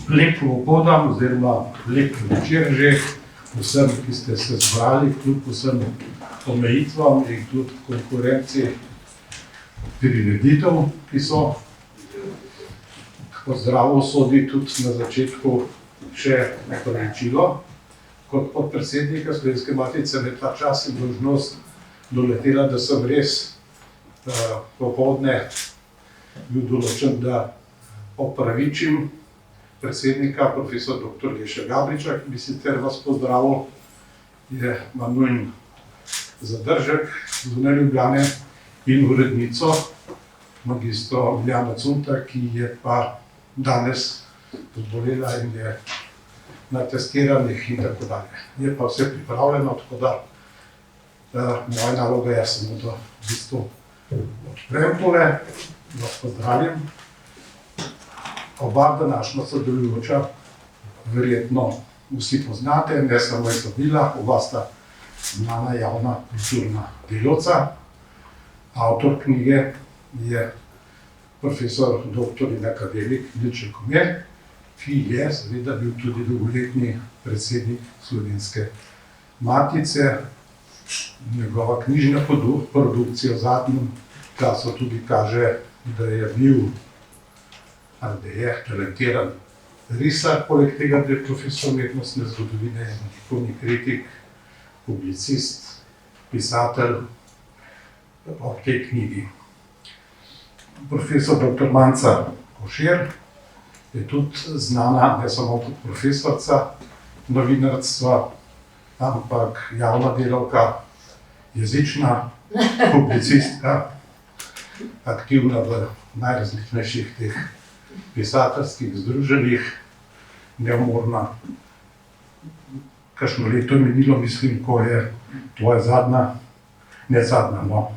Lep popoldan oziroma lep večer že vsem, ki ste se zbrali, kljub vsem omejitvam in kljub konkurenci prireditev, ki so. Pozdravu sodi tudi na začetku še opravičilo. Kot podpredsednika Slovenske matice me ta čas in dolžnost doletela, da sem res popoldne bil določen, da opravičim predsednika, profesor dr. Leša Gabriča, ki bi sicer vas pozdravil, ima nujen zadržek zunaj Ljubljane, in urednico, magistro Iljano Cunta, ki je pa danes zbolela in je na testiranjih in tako dalje. Je pa vse pripravljeno, tako da moja naloga je samo, da v bistvu odprem tole, vas pozdravim. Oba današnja sodelujoča verjetno vsi poznate, ne samo Izabela, oba sta znana javna kulturna delavca. Avtor knjige je profesor dr. in akademik Milče Komelj, ki je seveda bil tudi dolgoletni predsednik Slovenske matice. Njegova knjižna produkcija v zadnjem času tudi kaže, da je bil ali da je talentiran risar, poleg tega, da je profesor umetnostne zgodovine, likovni kritik, publicist, pisatelj ob tej knjigi. Profesor dr. Manca Košir je tudi znana, ne samo kot profesorca novinarstva, ampak javna delavka, jezična publicistka, aktivna v najrazličnejših teh pisateljskih združenjih, neumorna. Kakšno leto je minilo, mislim, ko je tvoja zadnja, ne zadnja, no,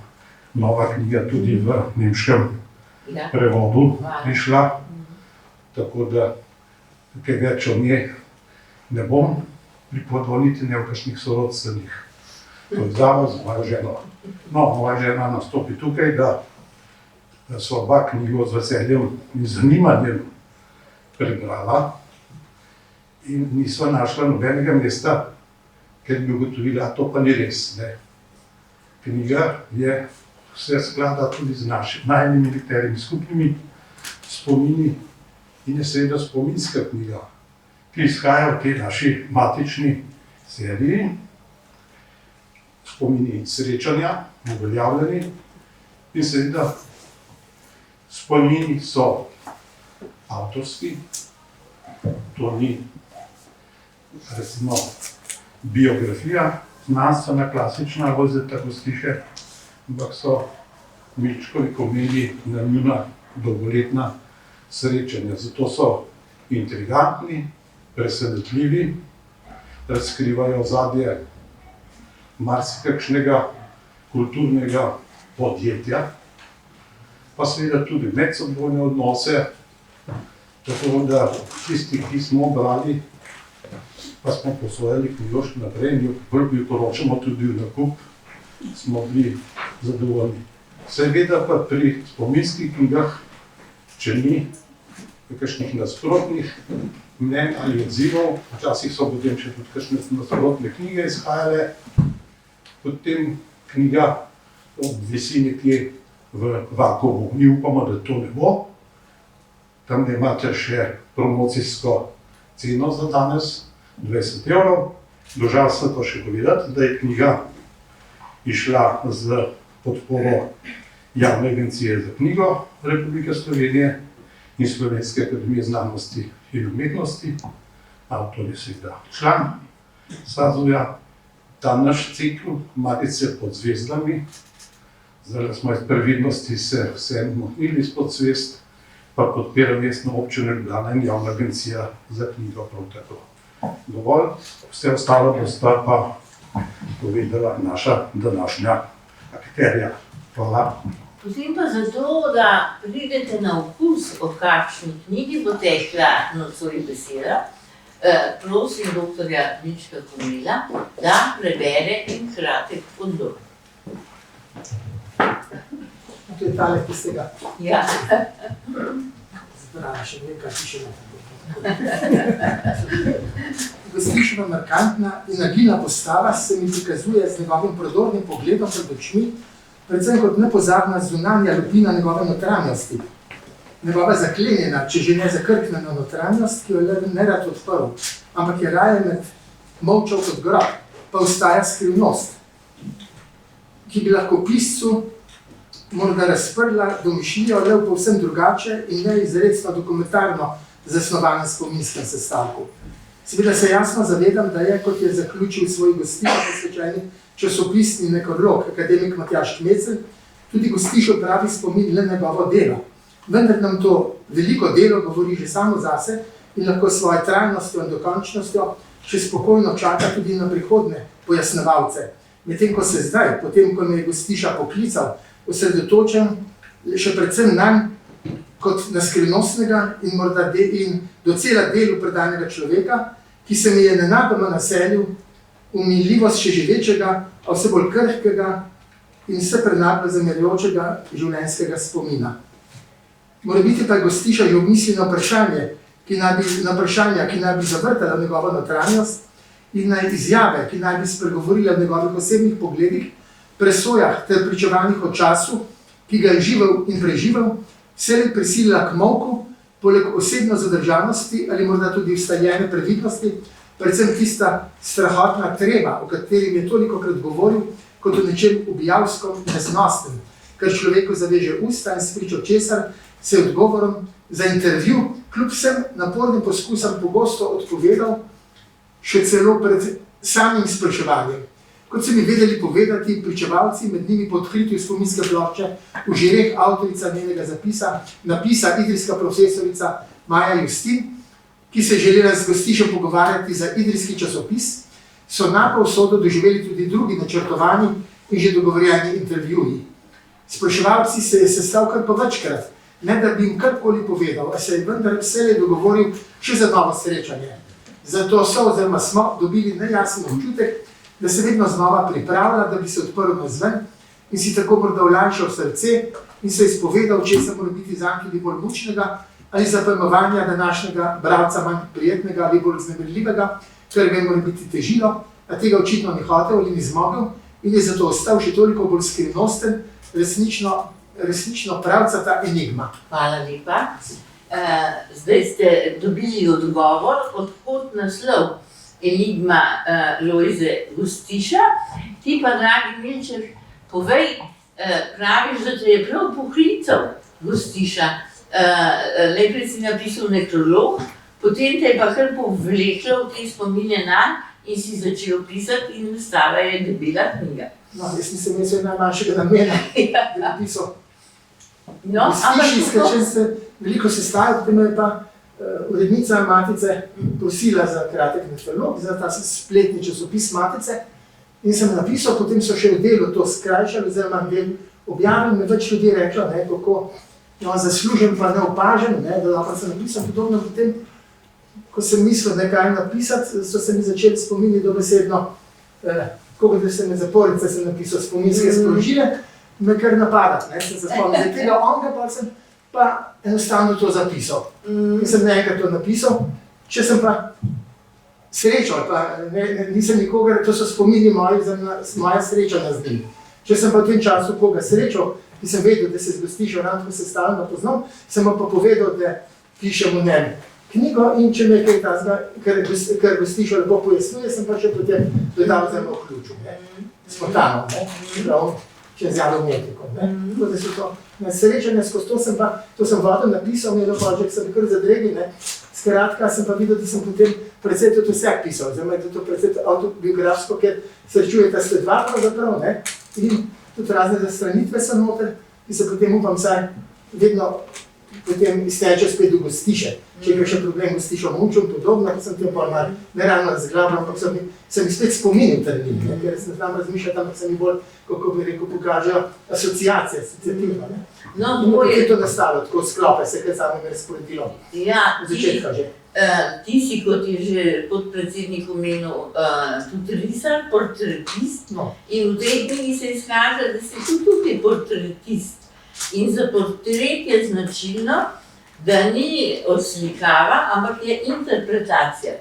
nova knjiga tudi v nemškem prevodu prišla, tako da kaj več o njej ne bom pripovedoval, niti ne o kakšnih sorodstvenih povezavah z mojo ženo. No, moja žena nastopi tukaj, da so oba knjigo z veseljem in zanimanjem prebrala in nisva našla nobenega mesta, ker bi ugotovila, to pa ni res, ne. Knjiga je vse sklada tudi z najinimi nekaterimi skupnimi spomini in je seveda spominska knjiga, ki izhaja v tej naši matični seriji. Spomini srečanja, uveljavljeni, in seveda spomini so avtorski, to ni recimo biografija, znanstvena, klasična, Lojzeta Gostiše, ampak so Milčkovi Komelji na njuna dolgoletna srečanja. Zato so intrigantni, presenetljivi, razkrivajo ozadje marsikakšnega kulturnega podjetja, pa seveda tudi medsebojne odnose, tako da tisti, ki smo brali, pa smo posojali knjigo še naprej in jo priporočamo tudi v nakup, smo bili zadovoljni. Seveda pa pri spominskih knjigah, če ni kakšnih nasprotnih mnenj ali odzivov, včasih so potem še tudi kakšne nasprotne knjige izhajale, potem knjiga obvisi nekje v vakuumu. Mi upamo, da to ne bo. Tam imate še promocijsko ceno za danes, 20 €. Dolžan sem pa še povedati, da je knjiga išla z podporo Javne agencije za knjigo Republike Slovenije in Slovenske akademije znanosti in umetnosti. Avtor je seveda član SAZU-ja. Ta naš cikl Matice pod zvezdami, zdaj smo iz previdnosti se vsem umaknili izpod zvezd, pa podpira Mestna občina Ljubljana in Javna agencija za knjigo prav tako. Dovolj, vse ostalo bosta pa povedala naša današnja akterja. Hvala. Potem pa zato, da pridete na okus, o kakšni knjigi bo tekla nocoj beseda, prosim doktorja Milčka Komelja, da prebere en kratek odlom. To je tale, ki ste ga Ja. zbrali, še nekaj pišemo. Gostiševa markantna in agilna postava se mi prikazuje z njegovim prodornim pogledom pred očmi, predvsem kot nepozabna zunanja lupina njegove notranjosti. Njegova zaklenjena, če že ne zakrknjena notranjost, ki jo je nerad odprl, ampak je raje med molčal kot grob, pa ostaja skrivnost, ki bi lahko piscu morda razprla domišljijo le v povsem drugače in ne izrecno dokumentarno zasnovanem spominskem sestavku. Seveda se jasno zavedam, da je, kot je zaključil svoj gostišo posvečeni časopisni nekrolog akademik Matjaž Kmecel, tudi gostišo pravi spomin le njegovo delo. Vendar nam to veliko delo govori že samo zase in lahko svojo trajnostjo in dokončnostjo še spokojno čaka tudi na prihodne pojasnevalce. Medtem ko se zdaj, potem ko me je gostiša poklical, osredotočen še predvsem nanj kot na skrivnostnega in morda docela delu predanega človeka, ki se mi je nenadoma naselil v minljivost še živečega, a vse bolj krhkega in vse prenaglo zamerjočega življenjskega spomina. Morebiti pa je gostiša že v misli na vprašanja, ki naj bi zavrtala njegovo notranjost in na izjave, ki naj bi spregovorila v njegovih osebnih pogledih, presojah ter pričevanjih o času, ki ga je živel in preživel, vselej prisilila k molku, poleg osebno zadržanosti ali morda tudi ustaljene previdnosti, predvsem tista strahotna trema, o katerim je tolikokrat govoril, kot o nečem ubijalskom in neznosnem, ker človeku zaveže usta in spričo česar se je odgovorom za intervju, kljub vsem napornim poskusom pogosto odpovedal, še celo pred samim spraševanjem. Kot so mi vedeli povedati pričevalci, med njimi po odkritju spominske plošče v žireh avtorica njenega napisa idrijska profesorica Maja Justin, ki se je želela z gostišo pogovarjati za idrijski časopis, so enako usodo doživeli tudi drugi načrtovani in že dogovorjeni intervjuji. Spraševalci se je sestal kar po večkrat, ne da bi jim karkoli povedal, a se je vendar vselej dogovoril še za novo srečanje. Zato so oziroma smo dobili nejasen občutek, da se vedno znova pripravlja, da bi se odprl navzven in si tako morda olajšal srce in se izpovedal, česa mora biti zanj tudi bolj mučnega ali za pojmovanja današnjega bralca manj prijetnega ali bolj vznemirljivega, ker ga je mora biti težilo, a tega očitno ni hotel ali ni zmogel in je zato ostal še toliko bolj skrivnosten, resnično pravcata enigma. Hvala lepa. Zdaj ste dobili odgovor, odkot naslov Enigma Lojze Gostiša. Ti pa, dragi Milček, povej, praviš, da te je prav poklical Gostiša. Najprej si napisal nekrolog, potem te je pa kar povleklo v te spomine nanj in si začel pisati in nastala je debela knjiga. No, jaz nisem imel najmanjšega namena, da bi pisal. No, Gostiši, se veliko sestajajo, potem je pa urednica Matice prosila za kratek nekrolog, za ta spletni časopis Matice in sem napisal, potem so še v delu to skrajšali, oziroma del objavili, me več ljudi reklo, kako zaslužen pa neopažen, da lahko sem napisal podobno potem, ko sem mislil nekaj napisati, so se mi začeli spominjati dobesedno, kako da se me zaporice sem napisal spominske sporočile, me kar napadati, sem se spomnil, za tega onga pa sem pa enostavno to zapisal. In sem nekaj to napisal, če sem pa srečal, pa nisem nikogar, to so spomini moja srečanja z njim. Če sem pa v tem času koga srečal, ki sem vedel, da se z Gostišo rado se stalno poznal, sem pa povedal, da pišem v njem knjigo in če me kaj tazga, ker Gostišo lepo pojasnjuje, sem pa še potem dodal zelo vključil, spontano, če z jadom metiko. Tako da so to srečanja, skozi to sem vodil napisal, mi je dohodžek, sem kar zadregil, skratka sem pa videl, da sem potem predvsej tudi vseh pisal, oziroma je to predvsej autobiografsko, ker srečujeta se dva pravzaprav, in tudi razne zastranitve so noter, ki se potem upam saj vedno potem izteče spet do Gostiše. Če je še problem Gostišo mučil, podobno, pa sem tem pol malo neravno razglabljal, ampak sem spet spominil termin, ker se ne znam razmišljati, ampak se mi bolj, kako bi rekel, pokažejo asociacije, asociativno. No, je to nastalo, tako sklope se, kaj samim razporedilo. Ja, od začetka že. Ti si, kot je že podpredsednik omenil, tudi risar, portretist. In v tej knjigi se izkaže, da si tudi portretist. In za portret je značilno, da ni odslikava, ampak je interpretacija.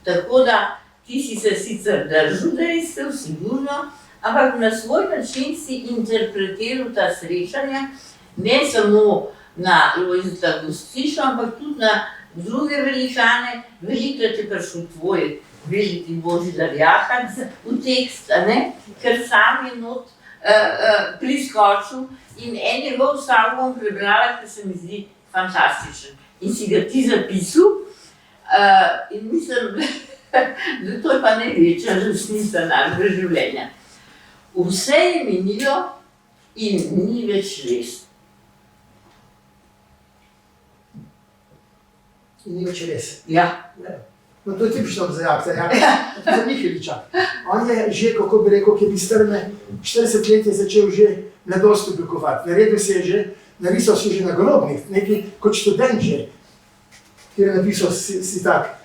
Tako da ti si se sicer držal dejstev, sigurno, ampak na svoj način si interpretiral ta srečanja, ne samo na Lojzeta Gostiša, ampak tudi na druge velikane. Velikrat je prišel tvoj veliki Božidar Jahanc v tekst, ker sam je not priskočil in en njegov stavek bom prebrala, ker se mi zdi fantastičen. In si ga ti zapisal in mislim, da to je pa največja resnica našega življenja. Vse je minilo in ni več res. In ni več res. Ja. No, to je tipično za Jakca, za Miheliča. On je že, kako bi rekel, ki bi strme 40 let je začel že mladost oblikovati. Naredil se je že, narisal si že nagrobnik, nekaj kot študent že, kjer je napisal si tak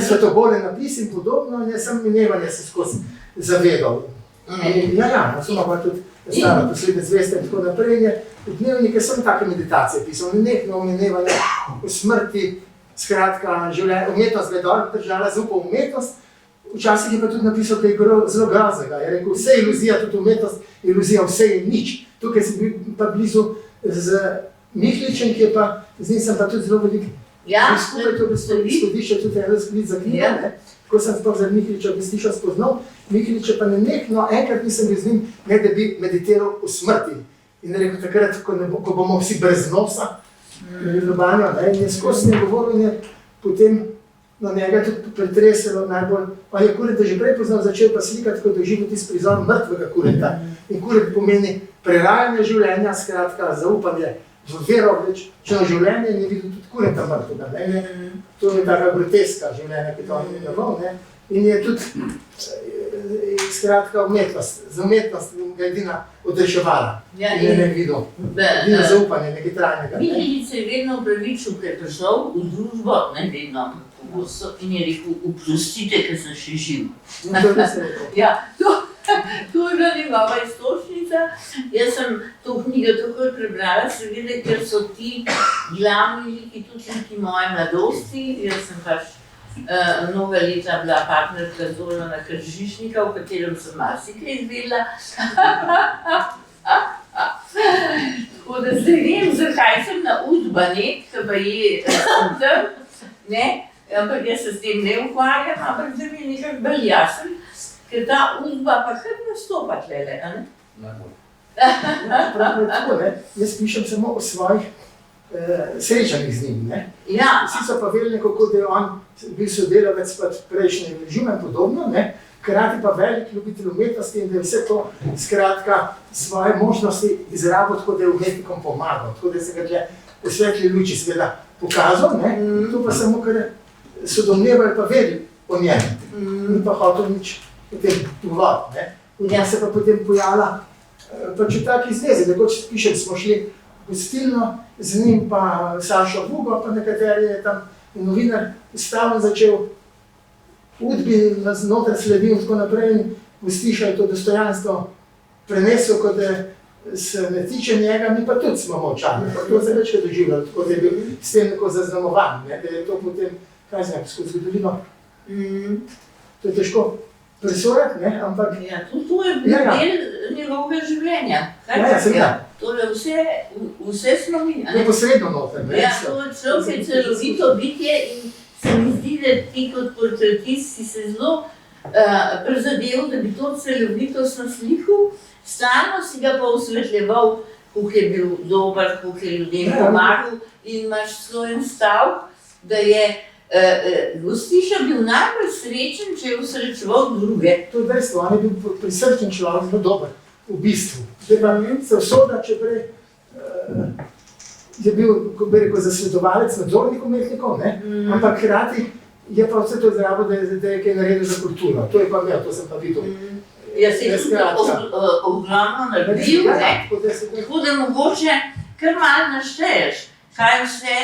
svetobole napis in podobno, in je sam minevanje se skozi zavedal. Ja, so pa tudi stara posledne zveste in tako naprej, je v dnevnike sem take meditacije pisal, nekno minevanje v smrti, skratka, umetnost ga je dobro držala, zaupal umetnost, včasih je pa tudi napisal kaj zelo groznega, je rekel, vse je iluzija, tudi umetnost, iluzija, vse je nič. Tukaj sem bil pa blizu z Mihličem, ki je pa, z njim sem pa tudi zelo veliko skupaj to izhodišče, tudi eno sklic za knjigo, ko sem sploh za Mihliča Gostiša spoznal. Mihlič pa nenehno, enkrat nisem bil z njim, ne da bi meditiral v smrti. In rekel, takrat, ko bomo vsi brez nosa, Ljubljana, in je skozi ne govoril in je potem na njega tudi pretreselo najbolj. On je Kurenta že prej poznal, začel pa slikati, ko doživel tisti prizor mrtvega Kurenta. In Kurent pomeni prerajanje življenja, skratka, zaupanje v vero, če na življenje ni videl tudi Kurenta mrtvega. To je taka groteska življenja, ki to on je daval. In je tudi, skratka, umetnost. Za umetnost ga edina odreševala. In je ne videl. Edino zaupanje, nekaj trajnega. Mihelič se je vedno upravičil, ker je prišel v družbo, ne vedno, pogosto, in je rekel, oprostite, ker sem še živ. To je res rekel. Ja, to je bila njegova iztočnica. Jaz sem to knjigo takoj prebrala, seveda, ker so ti glavni liki, tudi liki moje mladosti. Jaz sem pač mnoga leta bila partnerka Zorana Kržišnika, v katerem sem marsikaj izvedela. Tako da zdaj vem, zakaj sem na Udbanet, ki pa je tam, ampak jaz se s tem ne ukvarjam, ampak zdaj mi je nekako bolj jasen, ker ta Udba pa kar nastopa tlele, a ne? Prav je tako, jaz pišem samo o svojih srečanjih z njim. Vsi so pa vedeli, kako da je on bil sodelavec prejšnjega režima in podobno, hkrati pa velik ljubitelj umetnosti in da je vse to, skratka, svoje možnosti izrabil, tako da je umetnikom pomagal, tako da se ga tle v svetli luči seveda pokazal, to pa samo, ker so domnevali pa vedeli o njem, ni pa hotel nič o tem govoriti. V njem se pa potem pojavila pač v taki zvezi, da kot pišem, smo šli gostilno, z njim pa Sašo Vugo, pa nekateri je tam novinar ustavno začel Udbi, nas noter sledil in tako naprej in Gostiša je to dostojanstvo prenesel, kot da se ne tiče njega, mi pa tudi smo molčali. To se večkrat doživljalo, tako da je bil s tem neko zaznamovan, da je to potem, kaj znam, skozi zgodovino. To je težko presojati, ampak... Ja, to je del njegovega življenja. Seveda. Torej vse smo mi. Neposredno noter. Ja, to je človek celovito bitje in se mi zdi, da ti kot portretist si se zelo prizadeval, da bi to celovitost naslikal, stalno si ga pa osvetljeval, koliko je bil dober, koliko je ljudem pomagal in imaš celo en stav, da je Gostiša bil najbolj srečen, če je usrečeval druge. To je dejstvo, on je bil prisrčen človek, zelo dober, v bistvu. Zdaj pa se vsoda, če prej je bil, ko bi rekel, zasvetovalec, nadzornik umetnikov, ampak hkrati je pa vse to zdravo, da je kaj naredil za kulturo. To je pa imel, to sem pa videl. Ja, se je tudi ogromno naredil, tako da mogoče kar malo našteješ, kaj vse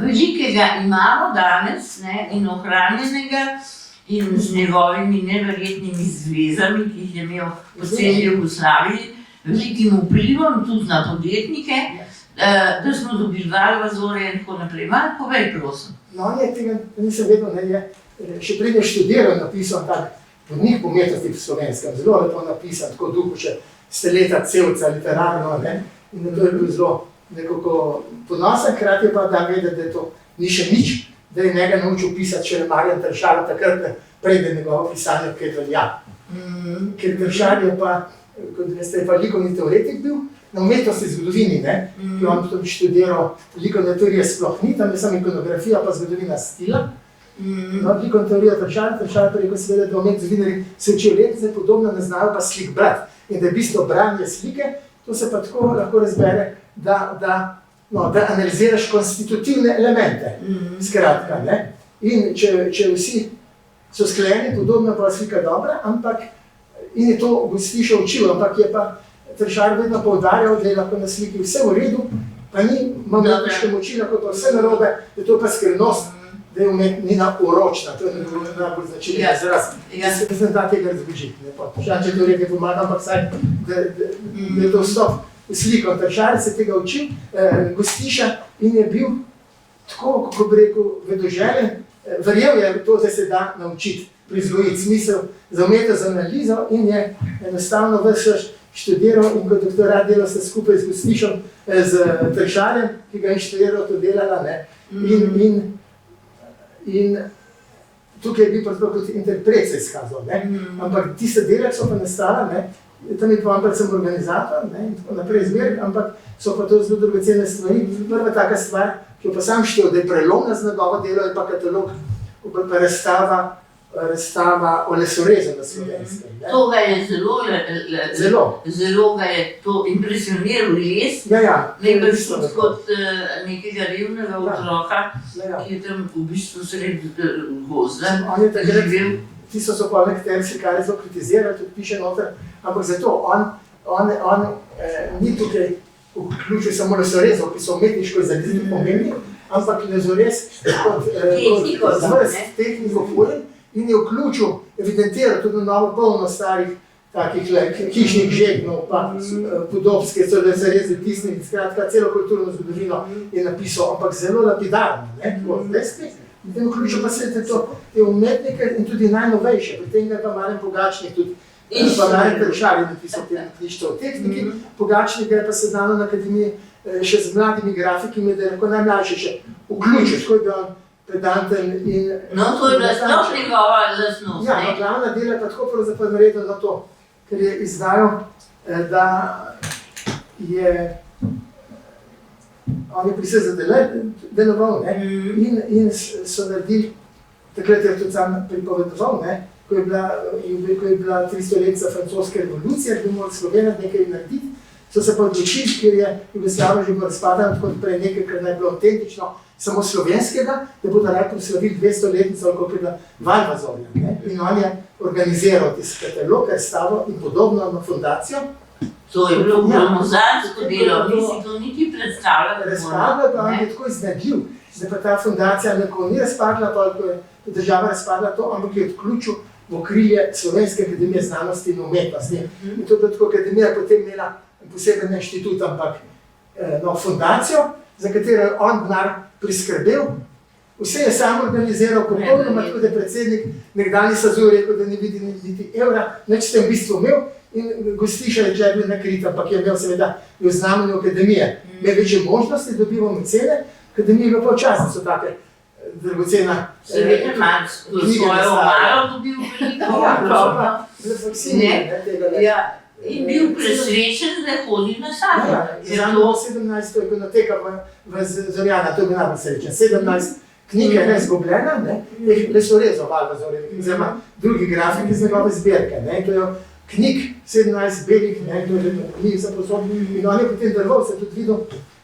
velikega imamo danes in ohranjenega in z njegovimi neverjetnimi zvezami, ki jih je imel v celi Jugoslaviji, velikim vplivom tudi na podjetnike, da smo dobili Valvazore in tako naprej. Malo povej, prosim. No, on je tega, nisem vedel, ne, je še prej študiral, napisal tak vodnik po umetnosti v slovenskem, zelo lepo napisan, tako duhu še steleta celca literarno, ne, in to je bil zelo nekako ponosen, hkrati je pa da vedeti, da to ni še nič, da je njega naučil pisati še Marjan Tršar, takrat prej, da je njegovo pisanje kaj velja. Ker Tršar je pa, kot veste, je pa likovni teoretik bil, na umetnosti zgodovini, ne, ki on tudi študiral likovne teorije sploh ni, tam je samo ikonografija pa zgodovina stila. No, likovna teorija Tršar pa rekel seveda, da umetni zgodovinarji se učijo letnice, podobno ne znajo pa slik brati. In da je bistvo branje slike, to se pa tako lahko razbere, da analiziraš konstitutivne elemente, skratka, ne. In če vsi so sklenjeni, podobno pa slika dobra, ampak, in je to Gostiša učil, ampak je pa Tršar vedno poudarjal, da je lahko na sliki vse v redu, pa ni umetniške moči, lahko pa vse narobe, da je to pa skrivnost, da je umetnina uročna, to je najbolj značilni izraz. Ne znam da tega razložiti. Če teoretike pomaga, ampak vsaj, da je to vstop v sliko. Tršar se tega učil, Gostiša, in je bil tako, kako bi rekel, vedoželjen, verjel je to, da se da naučiti, prizgojiti smisel za umetnost, za analizo in je enostavno ves študiral in kot doktorat delal se skupaj z Gostišom, z Tršarjem, ki ga je inštruiral to delala, ne. In tukaj je bil pravzaprav kot interpret se izkazal, ne. Ampak tiste dele so pa nastala, ne, tam je pa predvsem organizator, ne, in tako naprej zmer, ampak so pa to zelo dragocene stvari. Prva taka stvar, ki jo pa sam štel, da je prelomna z njegovo delo, je pa katalog, pa razstava o lesorezu na Slovenskem. To ga je zelo ga je to impresioniral res. Nekaj kot nekega revnega otroka, ki je tam v bistvu sredi gozda živel. Tisto so pa nekateri slikari zelo kritizirali, tudi piše noter, ampak zato on ni tukaj vključil samo lesorezov, ki so umetniško izrazito pomembni, ampak lesorez kot zvrst tehniko folij, in je vključil, evidentiral tudi novo polno starih takih hišnih žegnov, pa podobske, so da se res zatisnili, skratka, celo kulturno zgodovino je napisal, ampak zelo lapidarno, ne, tako zdajski. In tem vključil pa se te umetnike in tudi najnovejše, pri tem ga je pa Marjan Pogačnik tudi, pa Marjan Tršar je napisal te knjižce o tehniki, Pogačnik ga je pa sedano na akademiji še z mladimi grafikimi, da je lahko najmlajši še vključil, tako je bil on pedanten in... No, to je bila sploh njegova lastnost, ne? Ja, glavna dela pa tako pravzaprav naredil na to, ker je izdajal, da je... On je pri se deloval, ne? In so naredili, takrat je tudi sam pripovedoval, ne? Ko je bila 300-letnica francoske revolucije, bi morali Slovenija nekaj narediti, so se pa odločili, ker je Jugoslavija že bila razpadana, tako prej nekaj, kar naj bilo avtentično, samo slovenskega, da bodo raj proslavili 200-letnico, koliko je bila Valvazorja, ne? In on je organiziral tisti katalog, razstavo in podobno na fundacijo. To je bilo gromozansko delo, nisi to niti predstavljala. Razpadla pa on je tako iznajdljiv, da pa ta fundacija nekako ni razpadla, toliko je država razpadla to, ampak je odključil v okrilje Slovenske akademije znanosti in umetnosti. In to je bila tako akademija potem imela poseben inštitut, ampak fundacijo, za katero je on denar priskrbel. Vse je sam organiziral, popolnoma tako, da je predsednik nekdanji SAZU rekel, da ne vidi niti evra, nič ste v bistvu imel in Gostiša je bil nakrit, ampak je imel seveda v znamenju akademije. Imel večje možnosti, dobival mecene, akademije je pa včasih so take dragocena seveda imaš svojo omaro dobil veliko. In bil presrečen, da hodi na sadje. Ja, 17. je konoteka v Zorjana, to je bil najbolj srečen. 17 knjige je neizgubljena, teh lesorezov Valvazorja, oziroma drugi grafiki iz njegove zbirke. To je knjig 17 belih, to je knjig za posod. In on je potem daroval, se tudi videl,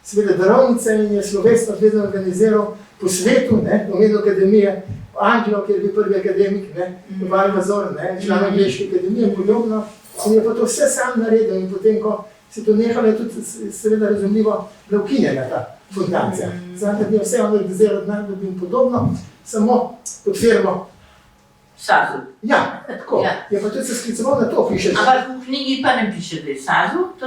seveda darovnice in je slovesno vedno organiziral po svetu, omenil akademije, Anglijo, kjer je bil prvi akademik, Valvazor, član angleške akademije in podobno. In je pa to vse sam naredil in potem, ko se to nehalo, je tudi seveda razumljivo bila ukinjena ta fundacija. Zato je vse on organiziral denar, da bi jim podobno, samo pod firmo Sazu. Ja, tako. Ja. Je pa tudi se skliceval na to, piše. Ampak v knjigi pa ne piše, da je Sazu, to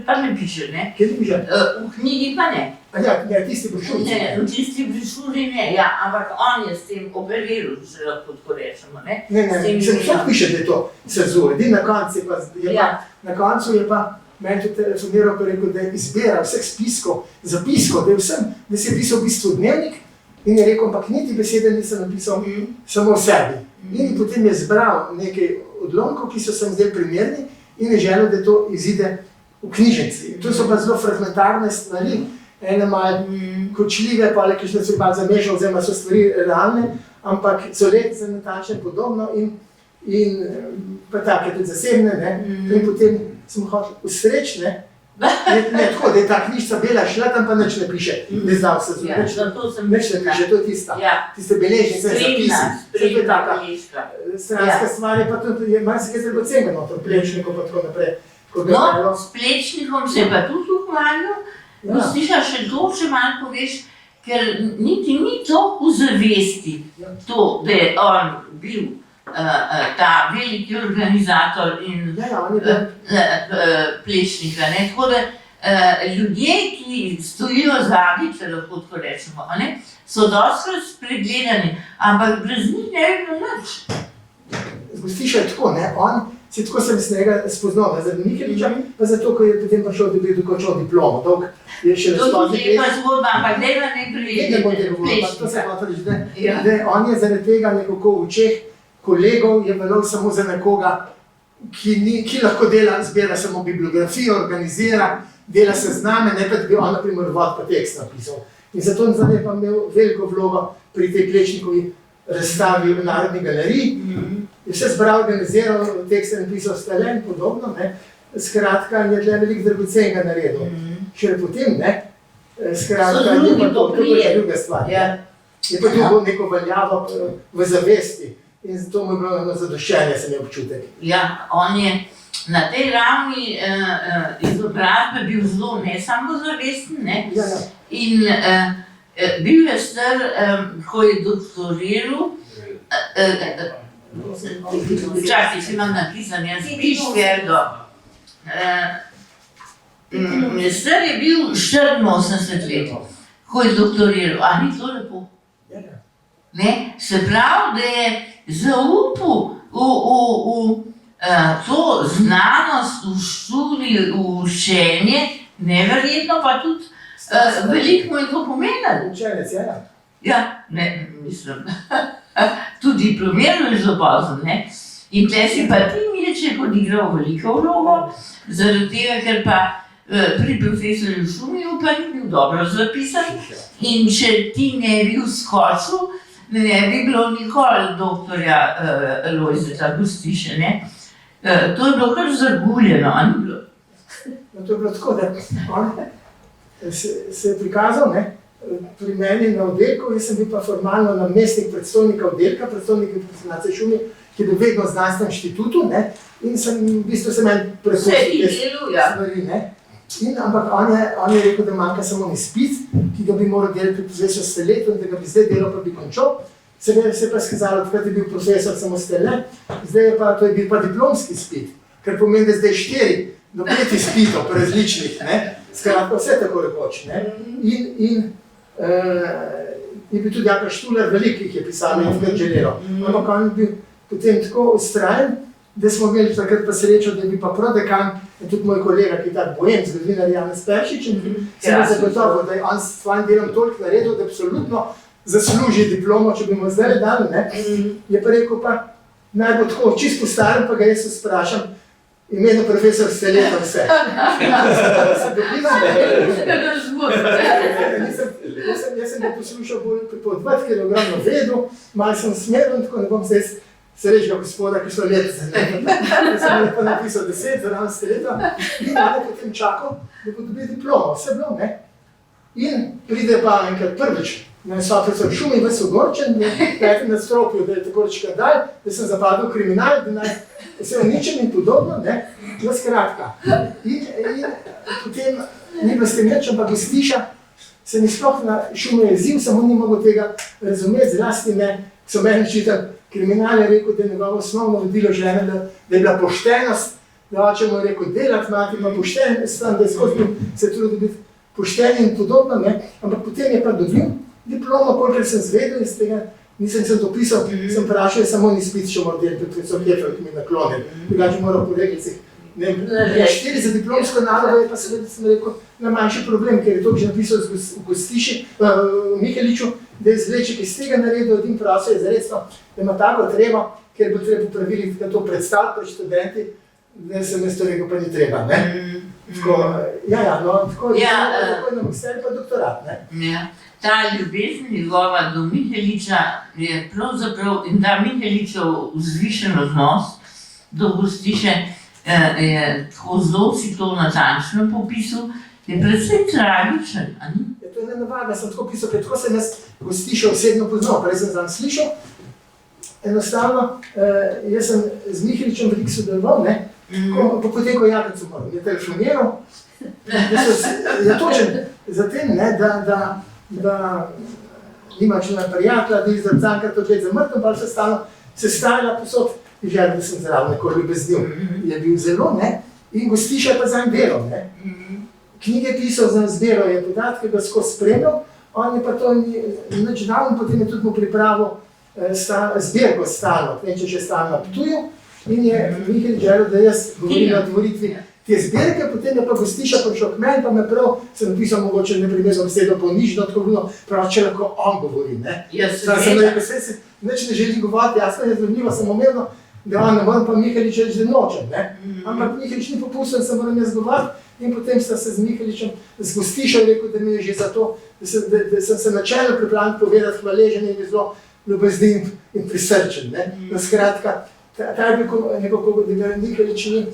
pa ne piše, ne? Kje ti piše? V knjigi pa ne. A ja, ne, tisti brošurici. Ne, v tisti brošuri ne, ja, ampak on je s tem operiral, če lahko tako rečemo, ne? Ne, vse piše, da je to Sazu. Edin na koncu je pa, Ja. na koncu je pa meni tudi telefoniral, pa rekel, da je izbira vseh spiskov, zapiskov, da si je pisal v bistvu dnevnik in je rekel, ampak niti besede nisem napisal samo o sebi. In potem je zbral nekaj odlomkov, ki so se mi zdaj primerni in je želel, da to izide v knjižnici. To so pa zelo fragmentarne stvari, ene malo kočljive, pa le, ki so se malo zamešal, oziroma so stvari realne, ampak Colet se natača podobno in pa take tudi zasebne, ne. In potem smo hoteli usreč, ne. Ne tako, da je ta knjižca bela šla, tam pa nič ne piše, ne zdal se zunaj. Ja, zato sem Nič ne piše, to je tista. Ja. Tiste beležnice, zapisi. To je Sprednja taka beležka. stranska stvar, je pa tudi, je marsikaj zelo cenjeno, to plečnikov pa tako naprej. No, s Plečnikom se je pa tudi ukvarjal. Ja. Sliša, še to še malo poveš, ker niti ni to v zavesti, to, da je on bil ta veliki organizator in Ja, on je bil. Plečnika, ne, tako da ljudje, ki stojijo zadaj, če lahko tako rečemo, a ne, so dostikrat spregledani, ampak brez njih ne bi bilo nič. Gostiša je tako, ne, on, tako sem se njega spoznal, zaradi Miheliča, pa zato, ko je potem prišel dobil dokončal diplomo, dolg je še To razpoznik. je lepa zgodba, ampak dajva ne Ne bom te govoril, to se Plečnika. hotel reči, Ja. da on je zaradi tega nekako v očeh kolegov je veljal samo za nekoga, ki lahko dela, zbira samo bibliografijo, organizira, dela sezname, ne pa da bi on na primer vod pa tekst napisal. In zato je pa imel veliko vlogo pri tej Plečnikovi razstavi v Narodni galeriji. Je vse zbral, organiziral, tekste napisal stale in podobno, ne. Skratka, je tle veliko dragocenega naredil. Šele potem, ne, skratka, So je drugi pa to, to je poprijeli. druga stvar. Ja. Je pa dobil neko veljavo v zavesti in zato mu je bilo na zadoščenje, sem je občutek. Ja, on je na tej ravni izobrazbe bil zelo ne samozavesten, ne, Ja, ja. in bil je star, ko je doktoriral, včasih si imam napisan, jaz piš tverdo. Star je bil 84 let, ko je doktoriral, a ni to lepo? Ja, ja. Ne? Se pravi, da je zaupal v to znanost, v študij, v učenje, neverjetno pa tudi veliko mu je to pomenilo. Učenec, ja, ja. Ja, ne, mislim, tudi diplomiral je zelo pozno, ne. In tle si pa ti Milček odigral veliko vlogo, zaradi tega, ker pa pri profesorju Šumiju pa ni bil dobro zapisan in če ti ne bi vskočil, ne bi bilo nikoli doktorja Lojzeta Gostiše, ne. To je bilo kar zaguljeno, a ni bilo? No, to je bilo tako, da on se je prikazal, ne, pri meni na oddelku, jaz sem bil pa formalno namestnik predstojnika oddelka, predstojnika profesorja Šumi, ki je bil vedno v znanstvenem inštitutu, ne, in sem v bistvu se meni prepustil te stvari, ne. Ampak on je rekel, da manjka samo izpit, ki ga bi moral delati pri profesor Steletu in da ga bi zdaj delal, pa bi končal. Se je pa skazalo, takrat je bil profesor samo Stele, zdaj je pa, to je bil pa diplomski izpit, kar pomeni, da zdaj 4 do 5 izpitov različnih, ne, skratka vse tako rekoč, ne. In je bil tudi Jaka Štuler, veliko jih je pisalo in ga želelo. Ampak on je bil potem tako ustrajen, da smo imeli takrat pa srečo, da je bil pa prodekan, in tudi moj kolega, ki je tak bojem, zgodovinar Janez Peršič, in sem ga zagotovil, da je on s svojim delom toliko naredil, da absolutno zasluži diplomo, če bi mu zdaj dali, ne. Je pa rekel pa, naj bo tako, čisto po starem, pa ga jaz sprašam, imeno profesor Steleta vse. Se dobivam, jaz sem ga poslušal po 20 kg vedu, malo sem smeril, tako ne bom se jaz srečega gospoda, ki so let za njega. Jaz sem lepo napisal 10 zraven Steleta in on je potem čakal, da bo dobil diplomo, vse bilo, ne. In pride pa enkrat prvič, na profesor Šumi, ves ogorčen, v 5. nadstropju, da je tako reč kadaj, da sem zapadel v kriminal, da naj vse uničem in podobno, ne. No, skratka. In potem ni bilo s tem nič, ampak Gostiša se mi sploh na Šumi jeziv, samo ni mogel tega razumeti, zlasti ne so meni učitelj kriminal je rekel, da je njegovo osnovno vodilo žene, da je bila poštenost, da oče mu je rekel delati, mati pa pošten, da je skozi se trudil biti pošten in podobno, ne? Ampak potem je pa dobil diplomo, kolikor sem zvedel iz tega, nisem dopisal, sem vprašal, je samo izpit še moral delati, predvsem Hefel, ki mi je naklonil, drugače moral po reglicih. 4 za diplomsko nalogo je pa seveda, sem rekel, na manjši problem, ker je to že napisal v Gostiši, v Miheliču, da je izvleček iz tega naredil, edin prosil je zaresno, da ima tako treba, ker bo treba praviliti, da to predstaviti pred študenti, da sem jaz to rekel, pa ni treba, ne? Tako, tako je na magister pa doktorat, ne? Ja. Ta ljubezen njegova do Miheliča je pravzaprav, in ta Miheličev vzvišen odnos do Gostiše je tako zelo si to natančno popisal, je predvsej tragičen, a ni? To je nenavadno, sem tako pisal, ker tako sem jaz Gostišo osebno poznal, prej sem zanj slišal. Enostavno, jaz sem z Miheličem veliko sodeloval, ne? Po poteku Jakencu moram, je telefoniral, je točen za tem, ne, da nima člena prijatelja, da je zdravcanka to gled za mrtvo, pa se stalno sestavila posod, in želim, da sem zraven nekoli ljubeznil. Je bil zelo, ne, in Gostiša je pa zanj delal, ne. Knjige pisal za zbiro, je podatke ga skozi spremljal, on je pa to nič dal in potem je tudi mu pripravil zbirko stalno, ne če še stalno na Ptuju, in je Mihelič želel, da jaz govorim na otvoritvi te zbirke, potem je pa Gostiša prišel k meni, pa me prav, sem napisal mogoče neprimerno besedo ponižno, odgovorno, prav, če lahko on govori, ne. Sem rekel, se nič ne želim govoriti, jasno je zanimivo, sem umevno, da on ne moram pa Mihelič reči, da nočem, ne. Ampak Mihelič ni popustil, sem moram jaz govoriti, in potem sta se z Miheličem, z Gostišo rekel, da mi je že zato, da sem se načelno pripravljen povedati hvaležen in zelo ljubezni in prisrčen, ne. No, skratka, ta je bil nekako, da ga Mihelič ni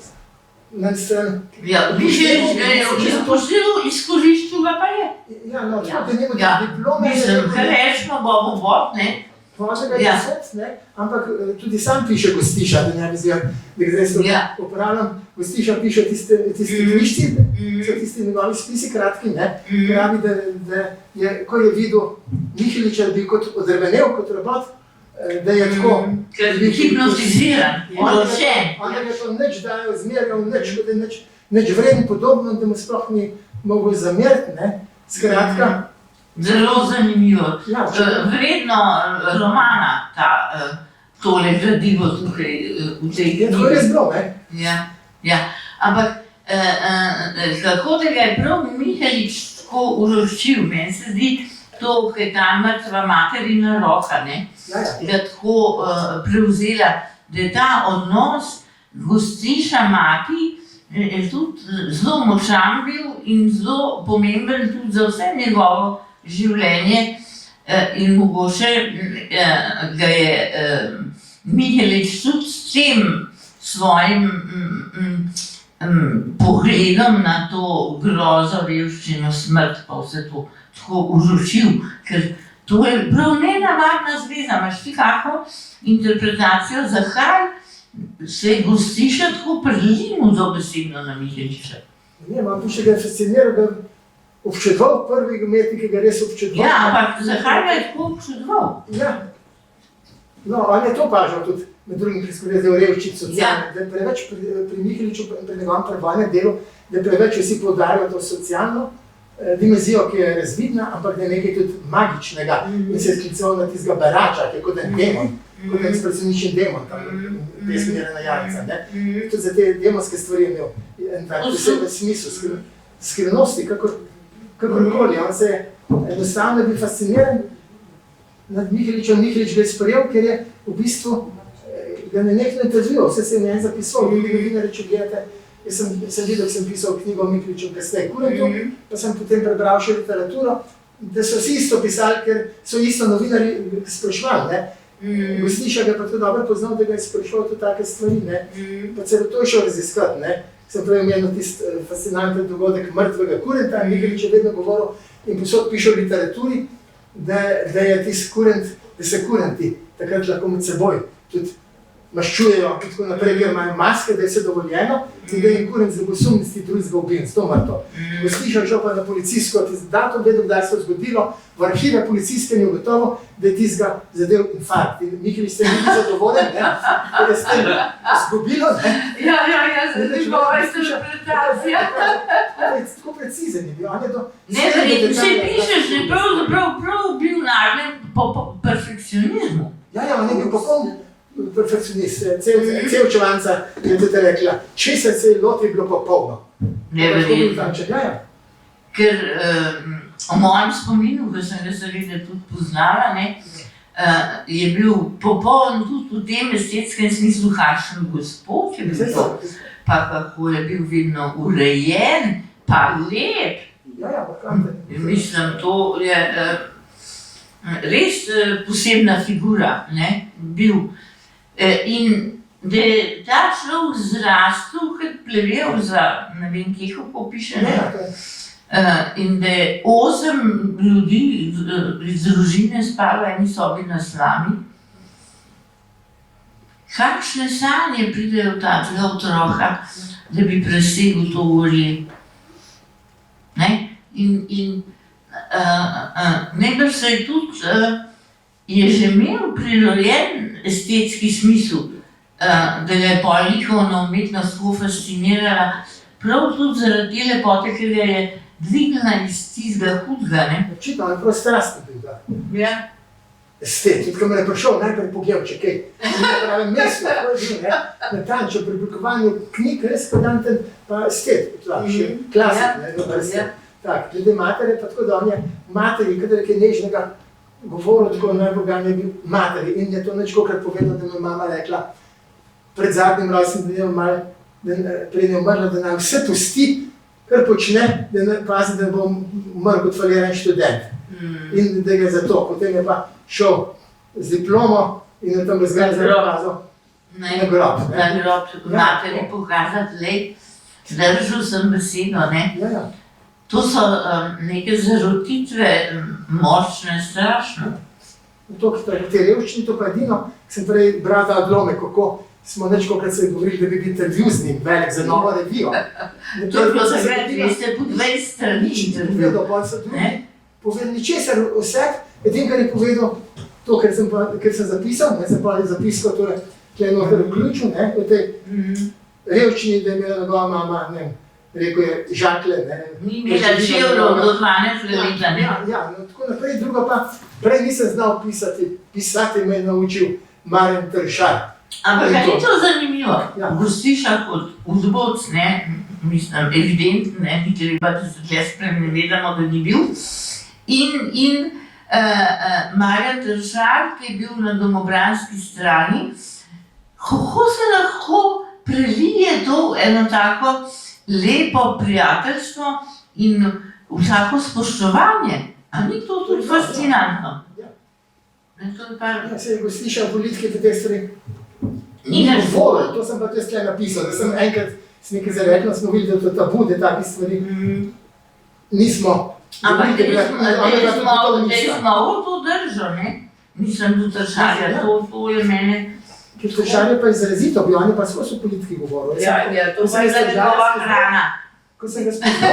na stran. Ja, Mihelič ga je izpoštil, izkoriščil ga pa je. Ja, no, tako da njemu diplome... Mislim, kar rečemo bomo vod, ne. Možda je deset, ne, ampak tudi sam piše Gostiša, da ne bi zdaj, da zdaj se uporabljam. Gostiša piše tisti knjižci, so tisti njegovi spisi kratki, ne, pravi, da je, ko je videl Miheliča, da bi kot odrevenel, kot robot, da je tako... Ker bi hipnotiziran, odločen. On je to nič dajal, zmerjal, nič vreden podobno, da mu sploh ni mogel zameriti, ne, skratka. Zelo zanimivo. Vredno romana tole gradivo tukaj v tej knjigi. Je to res bilo, ne? Ja. Ampak kako da ga je prav Mihelič tako uroščil, meni se zdi to, ko je ta mrtva materina roka, ne? Ga tako prevzela, da je ta odnos Gostiša mati je tudi zelo močan bil in zelo pomemben tudi za vse njegovo življenje in mogoče ga je Mihelič tudi s tem svojim pogledom na to grozo, revščino, smrt pa vse to tako uročil, ker to je prav nenavadna zveza. Imaš ti kako interpretacijo, zakaj se je Gostiša tako prilimu dobesedno na Miheliča? Ne, imam tu še ga fasciniral, da občudoval prvi umetnik, ki ga res občudoval. Ja, ampak zakaj ga je tako občudoval? Ja. No, on je to pažal tudi med drugim, ki skoraj zdaj v revščini socialne, da je preveč pri Miheliču, pri njegovem prevajanju delu, da je preveč vsi poudarjajo to socialno dimenzijo, ki je razvidna, ampak da je nekaj tudi magičnega in se je skliceval na tistega berača, ki je kot en demon, kot en ekspresioničen demon, tam pesmi Jelena Janca, ne. Tudi za te demonske stvari je imel en tak poseben smisel, skrivnosti, kakorkoli. On se je enostavno bil fasciniran nad Miheličem. Mihelič ga je sprejel, ker je v bistvu ga nenehno intervjuval, vse se je meni zapisoval. Ljudi novinarji, če gledate, jaz sem videl, sem pisal knjigo o Miheliču kasneje Kurentu, pa sem potem prebral še literaturo, da so vsi isto pisali, ker so isto novinarji sprašvali, ne. Gostiša ga pa tudi dobro poznal, da ga je sprašval tudi take stvari, ne. Pa celo to je šel raziskati, ne. Sem prej omenil tisti fascinanten dogodek mrtvega Kurenta, Mihelič je vedno govoril in posod piše v literaturi, da je tisti Kurent, da se Kurenti takrat lahko med seboj tudi maščujejo in tako naprej, ker imajo maske, da je vse dovoljeno in da je kurent za osumnosti drugega ubinc, to mrtvo. Ko slišal šel pa na policijsko datum, vedel, kdaj se je zgodilo, v arhive policijske ni ugotovo, da je tistega zadev infarkt. In Miheli ste bili zadovoljni, ker je s tem zgubilo, ne? Ja, njegova interpretacija. Tako precizen je bil, on je do... Ne, verjetno se pišeš, je prav bil nagnjen po perfekcionizmu. Ja, on je bil popoln perfekcionist, cel čuvanca je tudi rekla, česar se je loti, je bilo popolno. Neverjetno. Ja. Ker v mojem spominu, ko sem ga seveda tudi poznala, je bil popoln tudi v tem estetskem smislu, kakšen gospod je bil to, pa kako je bil vedno urejen, pa lep. Ja, Mislim, to je res posebna figura bil. In da je ta človek zrastel, kot plevel za, ne vem, kje kako piše, in da je 8 ljudi iz družine spalo v eni sobi na slami. Kakšne sanje pridejo takega otroka, da bi presegel to orje? In najbrž se je tudi, je že imel prirojen estetski smisel, da ga je pol likovna umetnost tako fascinirala, prav tudi zaradi te lepote, ker ga je dvignila iz tistega hudega. Očitno je prav strastno bil, da. Ja. Estet, tudi ko me je prišel, najprej pogledal, če kaj. In na pravem mestu, tako je bil, natančno pri oblikovanju knjig, res pedanten, pa estet, klasik, Tak, glede matere, pa tako da on je materi, kadar je kaj nežnega govoril, tako najbolj je bil materi. In je to nečkokrat povedal, da mi je mama rekla, pred zadnjim rojstnim dnem, preden je umrla, da nam vse pusti, kar počne, da pazi, da bo umrl kot faliran študent. In da ga je zato. Potem je pa šel z diplomo in je tam razgledal za razlo na grob. Na grob materi pokazati, lej, zdržal sem besedo, Ja. To so neke zarotitve močne, strašne. Te revščine, to pa edino, ki sem prej bral ta odlomek, kako smo nečkokrat se govorili, da bi bil intervju z njim, velik za novo revijo. To je bilo takrat, vi ste po 20 strani intervju. Povedal, so drugi povedal ničesar vse, edin, kar je povedal, to, ker sem zapisal, sem pa zapiskal tole noter vključil, o tej revščini, da je imela njegova mama, rekel je žakle, Ni imela čevljev do 12 leta, Ja, tako naprej, drugo pa, prej nisem znal pisati me je naučil Marjan Tršar. Ampak kaj je to zanimivo? Ja. Gostiša kot vzboc, mislim, evidentno, ni treba, da se tle sprenevedamo, da ni bil. In Marjan Tršar, ki je bil na domobranski strani, kako se lahko prelije to eno tako lepo prijateljstvo in vsako spoštovanje. A ni to tudi fascinantno? Ja, se je gostiša v politiki v te stvari. Ni več volj. To sem pa tudi tukaj napisal, da sem enkrat s nekaj zarekla, smo videli, da to tabu, da takih stvari nismo. Ampak da je smo to držal, Nisem do Tršarja, to je mene. Ker Tršar je pa izrazito bil, on je pa skozi v politiki govoril. To pa je za njegova hrana. Ko sem ga spoznal,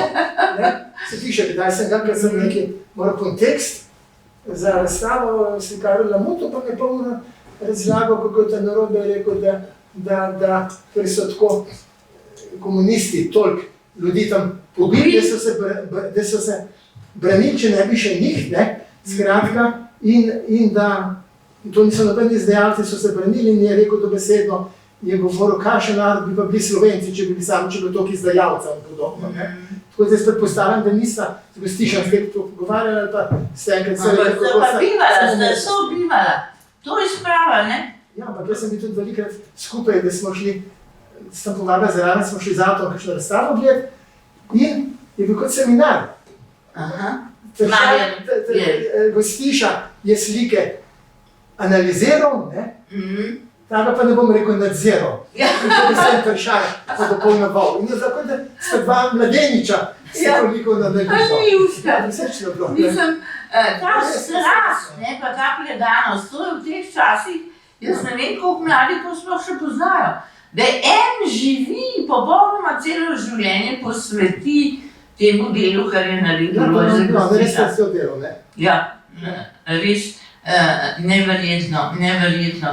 se piše, kdaj sem ga, ker sem nekaj moral kontekst za razstavo slikarja Lamuto, pa mi je polno razlagal, kako je ta narobe rekel, da ker so tako komunisti toliko ljudi tam pobili, da so se branili, če ne bi še njih, skratka, in da to niso nobeni izdajalci, so se branili in je rekel dobesedno, je govoril, kakšen narod bi pa bili Slovenci, če bi bili sami, če bi toliko izdajalcev in podobno. Tako da zdaj predpostavljam, da nista z gostišem spet to pogovarjali, ali pa ste enkrat se rekli, kako sta bivala, sta sobivala. To je sprava, Ja, ampak jaz sem bil tudi velikrat skupaj, da smo šli, sem povabila zraven, smo šli z avtom kakšno razstavo gledati in je bil kot seminar. Gostiša je slike analiziral, tega pa ne bom rekel nadziral. In to bi sem Tršar pa dopolnoval. In je tako, da sta dva mladeniča se toliko analizo. Mislim, ta strast, pa ta predanost, to je v teh časih Jaz ne vem, koliko mladi to sploh še poznajo. Da en živi popolnoma celo življenje posveti temu delu, kar je naredil Lojze Gostiša. Res je delo, ne? Ja, res neverjetno, neverjetno.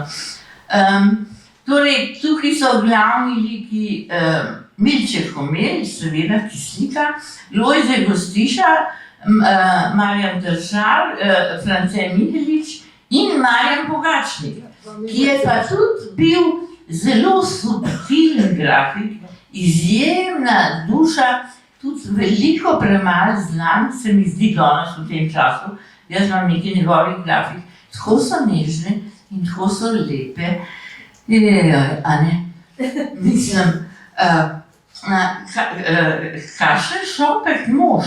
Torej, tukaj so glavni liki Milče Komelj, seveda Kislika, Lojze Gostiša, Marjan Tršar, France Mihelič in Marjan Pogačnik, ki je pa tudi bil zelo subtilen grafik, izjemna duša, tudi veliko premalo znan, se mi zdi danes v tem času. Jaz imam nekaj njegovih grafik, tako so nežne in tako so lepe. A ne? Mislim, kakšen šopek mož.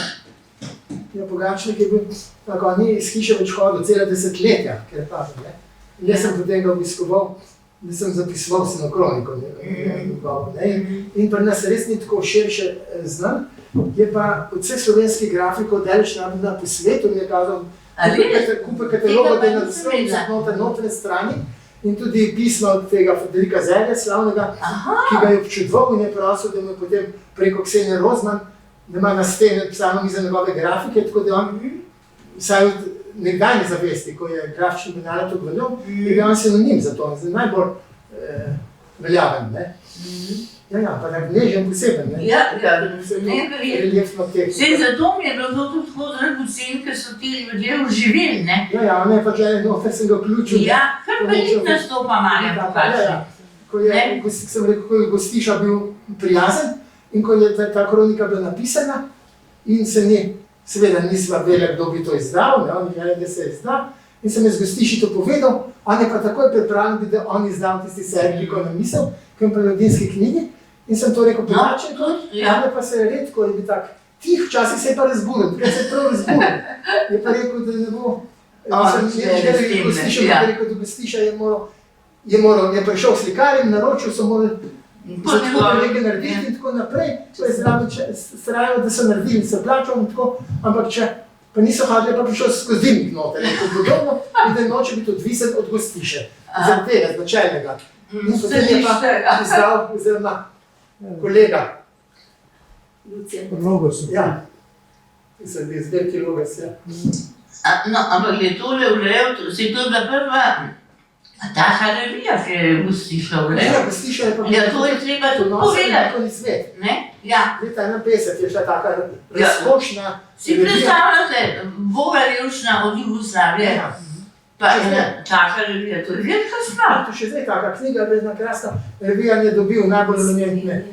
Ja, Pogačnik je bil, tako ni iz hiše več hodil cela desetletja, ker je pažen, ne. In jaz sem potem ga obiskoval, da sem zapisoval si na kroniko, ne. In pri nas res ni tako širše znan, je pa od vseh slovenskih grafikov daleč najbolj po svetu, mi je kazal kupe katalogov, da je na naslovni notranje strani in tudi pisma od tega Federika Zelja, slavnega, ki ga je občudoval in je prosil, da mu potem preko Ksenije Rozman, da ima na steni pisano za njegove grafike, tako da on, vsaj od nekdajne zavesti, ko je grafični binarij to veljal, je bil on sinonim za to, za najbolj veljaven, ne. Ja, pa tak nežen poseben, ne. Ja, neverjetno. Sej zato mi je bilo to tudi tako dragocen, ker so ti ljudje uživeli, ne. Ja, ne, pa tle noter sem ga vključil. Ja, kar veliko nastopa Marjan Pogačnik. Ko sem rekel, ko je Gostiša bil prijazen in ko je ta kronika bila napisana in se ni, seveda nisva vedela, kdo bi to izdal, ne, on je da se izda, in sem jaz Gostiši to povedal, on je pa takoj pripravljen, da on izdal tisti serij, ki je napisal, ki je v prelodinski knjigi, in sem to rekel Pogačnik, on pa se je redko, je bil tak tih, včasih se je pa razburil, tukaj se je prav razburil, je pa rekel, da ne bo, Gostiša je prišel slikarjem, naročil so morali nekaj narediti in tako naprej, to je strajalo, da so naredili, se plačal in tako, ampak če pa niso hodili, pa prišel skozimnik noter, in podobno, in da noče biti odvisen od Gostiše, zaradi tega, značajnega. In potem je pa izdal, oziroma kolega. Logos. Ja, izdelki Logos, ja. No, ampak je tole urejal, si to bila prva, taka revija, ki je Gostiša urejal. Ja, Gostiša je pa... Ja, to je treba tudi povedati. Ne? Ja. Leta 51 je šla taka razkošna... Si predstavljate, Boga Levšna od Jugoslavije, pa taka revija, to je velika stvar. To še zdaj taka knjiga, bezna krasna revija je dobil najbolj eminentne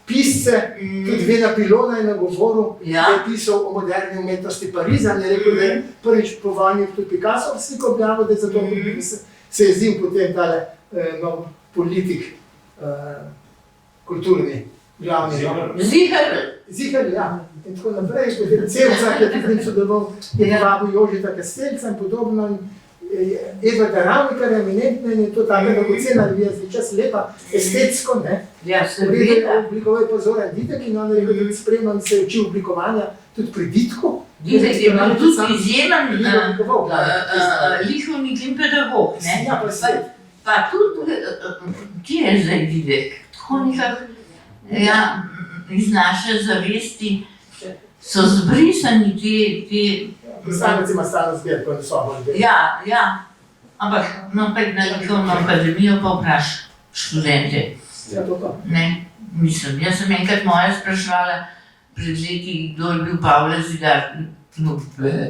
pisce, tudi Vena Pilona je na govoru, ki je pisal o moderni umetnosti Pariza, in je rekel, da je prvič po vojni tudi Picasso sliko objavil, da je zato se je zil potem tale nov politik kulturni, glavni. Ziher, ja. In tako naprej, potem Celca, ki je tudi sodeloval, je vabil Jožeta Kastelca in podobno. Edvarda Ravnikarja, eminentna, in je to taka dragocena revija, zdaj čas lepa, estetsko, ne. Ja, seveda. Oblikoval je pa Zoran Ditek in on je rekel, da spremno se je učil oblikovanja tudi pri Ditku. Ditek je bil tudi izjemen likovnik in pedagog, ne. Ja, pa svet. Pa tudi, kje je zdaj Ditek? Tako nekako, ja, iz naše zavesti so zbrisani te... Stanec ima stalno zbirko in sobo. Ja, ampak na likovno akademijo pa vpraš študente. Ja, to. Ne, mislim, jaz sem enkrat moja spraševala pred leti, kdo je bil Pavle Zidar. Ni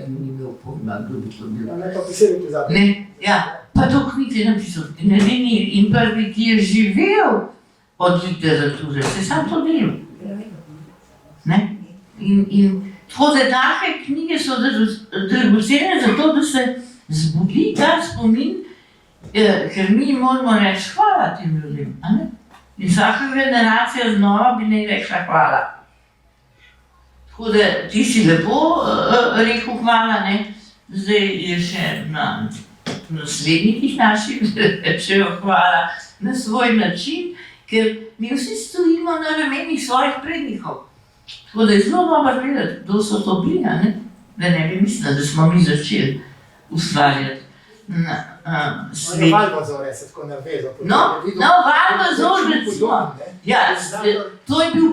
imel pojma, kdo bi to bil. Ne, pa posebej pozabil. Ne, ja, pa to knjige napisal. In prvi, ki je živel od literature, se sam to delal. Ne? In tako da take knjige so dragocene zato, da se zbudi ta spomin, ker mi moramo reči hvala tem ljudem, a ne? In vsaka generacija znova bi ne rekla hvala. Tako da ti si lepo rekel hvala, ne? Zdaj je še na naslednikih naših, da rečejo hvala na svoj način, ker mi vsi stojimo na ramenih svojih prednikov. Tako da je zelo dobro vedeti, kdo so to bili, ne? Da ne bi mislili, da smo mi začeli ustvarjati. svet. Valvazore se tako navezal. No, Valvazor recimo. Ja, to je bilo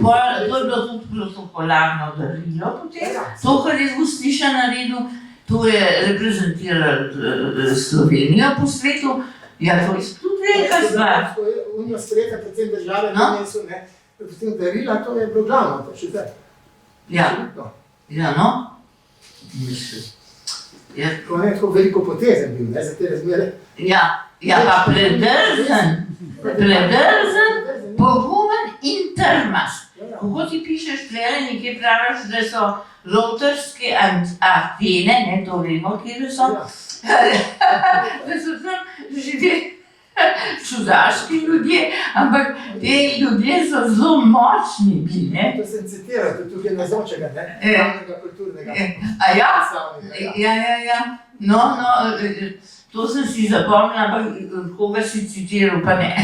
tudi protokolarno darilo potem. To, kar je Gustiša naredil, to je reprezentiralo Slovenijo po svetu. Ja, to je tudi velika stvar. Unijo sprejeta predvsem države, No. niso, ne, predvsem darila, to je bilo glavno, to še zdaj. Ja, Absolutno. ja, no. Mislim. Ja, To ne tako veliko potezen bil, ne, za te razmere. ja, pa predrzen, pogumen in trmast. Kako ti pišeš tlele, nekje praviš, da so rotorske Atene, ne, to vemo, kje so, da so tam živeli čudaški ljudje, ampak te ljudje so zelo močni bili, ne. To sem citiral, tudi tukaj nazočega, ne, Ja. glavnega kulturnega. A ja? predstavnika, Ja. No, to sem si zapomnila, ampak koga si citiral, pa ne.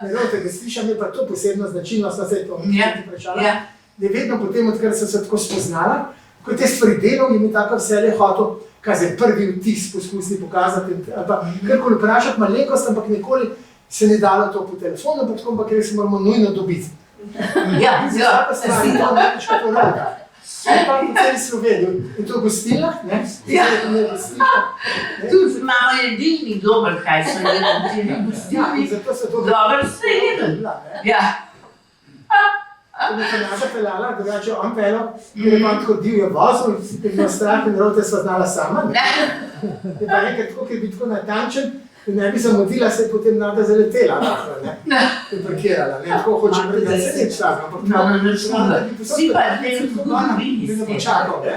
Ne, no, tega slišam, je pa to posebno značilnost, da se je to Ja. vprašala. Ja, Da je vedno potem, odkar sem se tako spoznala, ko te stvari delal, je mi tako veselje hotel, kaj zdaj prvi vtis poskusni pokazati, ali pa karkoli vprašati malenkost, ampak nikoli se ne dalo to po telefonu, pa tako, ampak res moramo nujno dobiti. ja, Vsaka stvar je to največka poroda. Pa po celi Sloveniji, in to v gostilnah, ne? Ja. Ne gostilnah, ne? tudi imamo jedilnik dober, kaj so jedili, Ja, in gostilnik. zato so to Dobro ste jedli. Ja, To bi se naša peljala, drugače on pelal, ker je pa tako divjo vozil in imel strah in rote sva znala sama. Ne? Je pa enkrat tako, ker bi tako natančen, da ne bi zamudila, se je potem nada zaletela, lahko, ne? In parkirala, ne? Tako hoče da se nič tako, ampak no, vsi pa zdaj v zgodovini da ne bo ste. čakal, ne?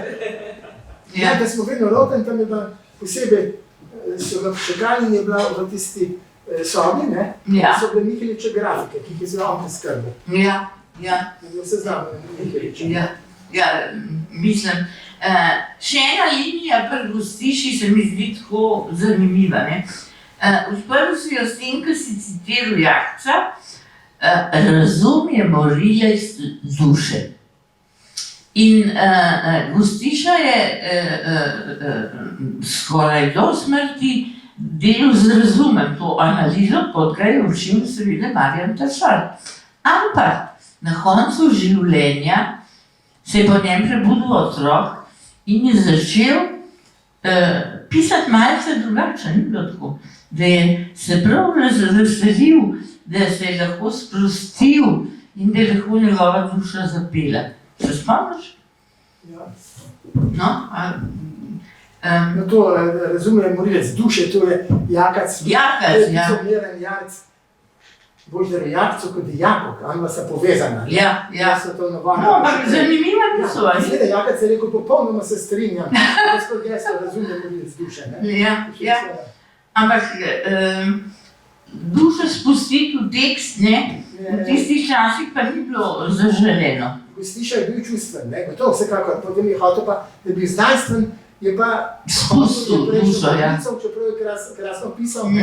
Ja, Ja, da smo vedno roten, tam je bila posebej, so v čakalni je bila v tisti sobi, ne? Ja. So bile Miheliče grafike, ki jih je zelo on skrbel. ja, ja. Vse znamo Miheliče. Ja, mislim, še ena linija pri Gustiši se mi zdi tako zanimiva, ne. Odprl si jo s tem, ko si citiral Jakca, razum je morilec duše. In Gustiša je skoraj do smrti delal z razumem to analizo, kot ga je učil seveda Marjan Tašar. Ampak na koncu življenja se je po njem prebudil otrok in je začel pisati malce drugače, ni bilo tako. Da je se prav razveselil, da se je lahko sprostil in da je lahko njegova duša zapela. Se spomniš? Ja. No, No to razume morilec duše, to je Jakac. Jakac, ja. To je Miran Jarc, Boždar Jakcu kot Jakov, ona sta povezana. Ja. So to navadno. No, ampak zanimiva niso, ali? Seveda, Jakac je rekel, popolnoma se strinjam. Gospod geslo razume morilec duše, ne? Ja. Ampak dušo spustiti v tekst, ne, v tistih časih pa ni bilo zaželeno. Gostiša je bil čustven, ne? Gotovo vsekakor, potem je hotel pa, da je bil znanstven, je pa Spustil dušo, ja. Čeprav je krasno pisal, ne?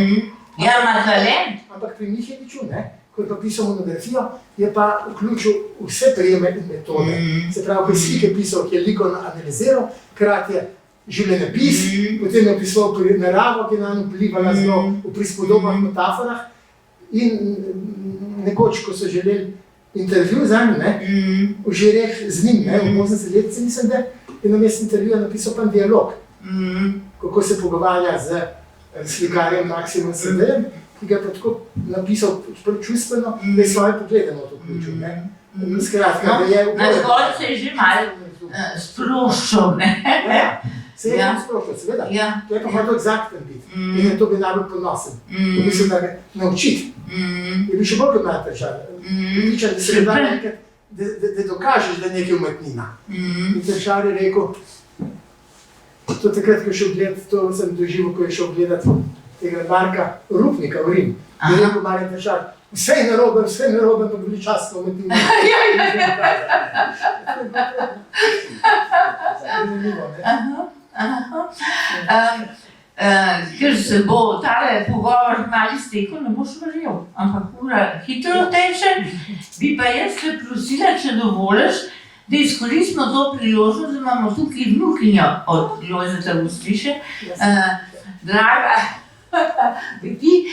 Ja, ima talent. Ampak pri Miheliču, ne, ko je pa pisal monografijo, je pa vključil vse prijeme in metode. Se pravi, ko je slike pisal, ki je likovno analiziral, hkrati je življenjepis, potem je opisoval naravo, ki je na njo vplivala zelo v prispodobah, metaforah. In nekoč, ko so želeli intervju z njim, ne, v Žireh z njim, ne, v 80 letci, mislim, da je namesto intervjuja napisal pa dialog, kako se pogovarja z slikarjem Maksimom Sedeljem, ki ga je pa tako napisal čustveno, da je svoje poglede na to vključil. Skratka, da je Na zgolj se je že malo sproščal, ne. Ja, se je Ja. sproščal, seveda. Ja. To je pa hotel eksakten biti in je to bi najbolj ponosen. Je mislil, da ga naučiti. Je bil še bolj kot Marjan Tašar. Pričan, da se da enkrat, da dokažeš, da je nekaj umetnina. In Tašar je rekel, to takrat, ko je šel gledati, to sem doživel, ko je šel gledati tega Marka Rupnika v Rim. Je rekel Marjan Tašar, vse je narobe, pa bili časno umetnina. Zanimivo, ne? Ker se bo tale pogovor malo iztekel, ne boš verjel, ampak ura hitro teče, bi pa jaz te prosila, če dovoliš, da izkoristimo to priložnost, da imamo tukaj vnukinjo od Lojzeta Gustiše, draga, ti,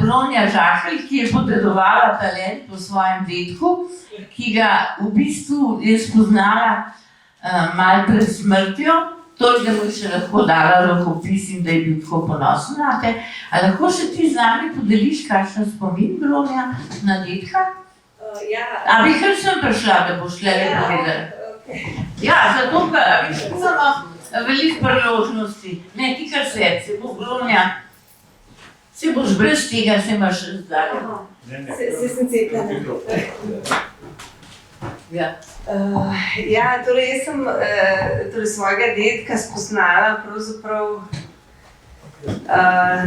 Bronja Žakelj, ki je podedovala talent po svojem dedku, ki ga v bistvu je spoznala malo pred smrtjo, toliko, da mu je še lahko dala rokopis in da je bil tako ponosen nate. A lahko še ti z nami podeliš kakšen spomin, Bronja, na dedka? A bi kar sem prišla, da boš le povedala? Ja, zato pa imamo veliko priložnosti. Ne, ti kar se bo Bronja, se boš brez tega, se imaš zdaj. Se sem cepljena. Ja. Torej jaz sem svojega dedka spoznala pravzaprav